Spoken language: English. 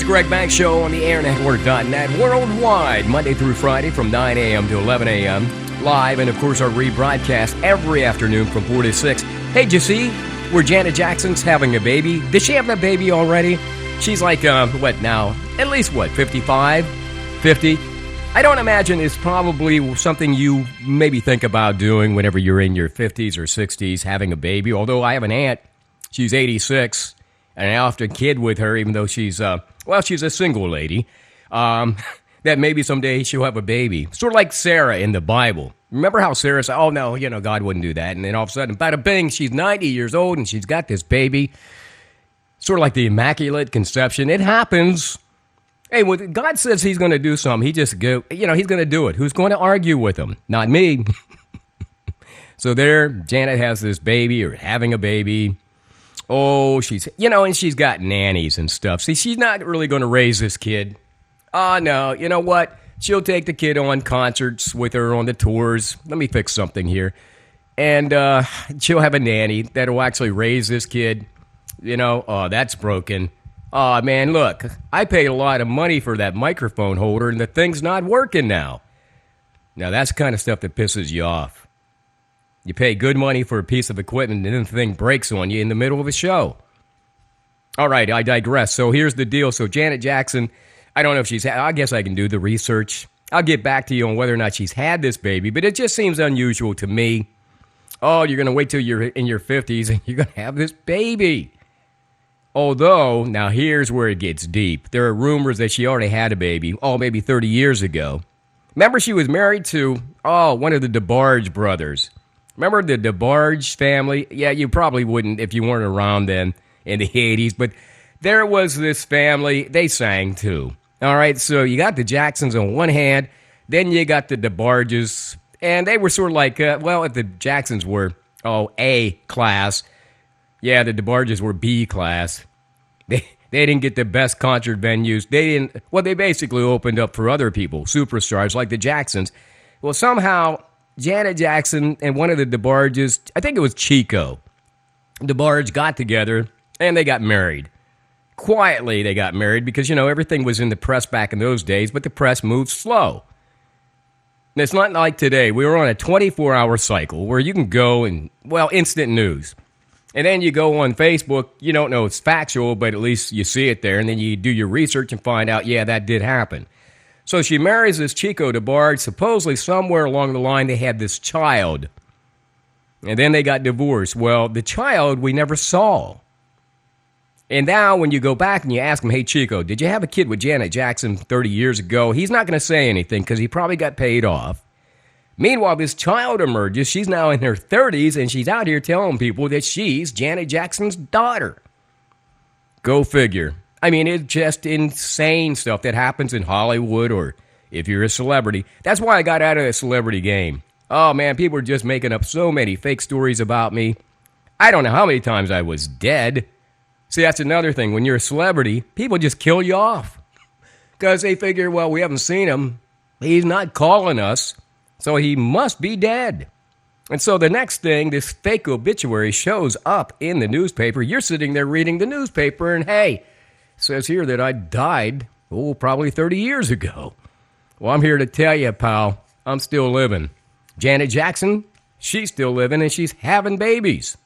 Greg Banks Show on the airnetwork.net, worldwide, Monday through Friday from 9 a.m. to 11 a.m. Live, and of course our rebroadcast every afternoon from 4 to 6. Hey, did you see where Janet Jackson's having a baby? Did she have that baby already? She's like, what now? At least, 55? 50? I don't imagine it's probably something you maybe think about doing whenever you're in your 50s or 60s, having a baby. Although I have an aunt, she's 86, and I often kid with her, even though she's she's a single lady, that maybe someday she'll have a baby. Sort of like Sarah in the Bible. Remember how Sarah said, oh, no, God wouldn't do that. And then all of a sudden, bada bing, she's 90 years old, and she's got this baby. Sort of like the Immaculate Conception. It happens. Hey, when God says he's going to do something, he just go, he's going to do it. Who's going to argue with him? Not me. So there, Janet has this baby, or having a baby. Oh, she's, and she's got nannies and stuff. See, she's not really going to raise this kid. Oh, no, you know what? She'll take the kid on concerts with her on the tours. Let me fix something here. And she'll have a nanny that'll actually raise this kid. Oh, that's broken. Oh, man, look, I paid a lot of money for that microphone holder, and the thing's not working now. Now, that's the kind of stuff that pisses you off. You pay good money for a piece of equipment, and then the thing breaks on you in the middle of a show. All right, I digress. So here's the deal. So Janet Jackson, I don't know if I guess I can do the research. I'll get back to you on whether or not she's had this baby, but it just seems unusual to me. Oh, you're going to wait till you're in your 50s, and you're going to have this baby. Although, now here's where it gets deep. There are rumors that she already had a baby, maybe 30 years ago. Remember, she was married to, one of the DeBarge brothers. Remember the DeBarge family? Yeah, you probably wouldn't if you weren't around then in the 80s, but there was this family. They sang, too. All right, so you got the Jacksons on one hand, then you got the DeBarges, and they were sort of like, if the Jacksons were, A class, yeah, the DeBarges were B class. They didn't get the best concert venues. They basically opened up for other people, superstars like the Jacksons. Well, somehow, Janet Jackson and one of the DeBarges, I think it was Chico, DeBarge got together and they got married. Quietly, they got married because, everything was in the press back in those days, but the press moved slow. And it's not like today. We were on a 24-hour cycle where you can go and, instant news. And then you go on Facebook, you don't know it's factual, but at least you see it there, and then you do your research and find out, yeah, that did happen. So she marries this Chico DeBarge. Supposedly somewhere along the line they had this child. And then they got divorced. Well, the child we never saw. And now when you go back and you ask him, hey, Chico, did you have a kid with Janet Jackson 30 years ago? He's not going to say anything because he probably got paid off. Meanwhile, this child emerges. She's now in her 30s, and she's out here telling people that she's Janet Jackson's daughter. Go figure. I mean, it's just insane stuff that happens in Hollywood or if you're a celebrity. That's why I got out of the celebrity game. Oh, man, people are just making up so many fake stories about me. I don't know how many times I was dead. See, that's another thing. When you're a celebrity, people just kill you off because they figure, we haven't seen him. He's not calling us. So he must be dead. And so the next thing, this fake obituary shows up in the newspaper. You're sitting there reading the newspaper, and hey, it says here that I died, probably 30 years ago. Well, I'm here to tell you, pal, I'm still living. Janet Jackson, she's still living, and she's having babies.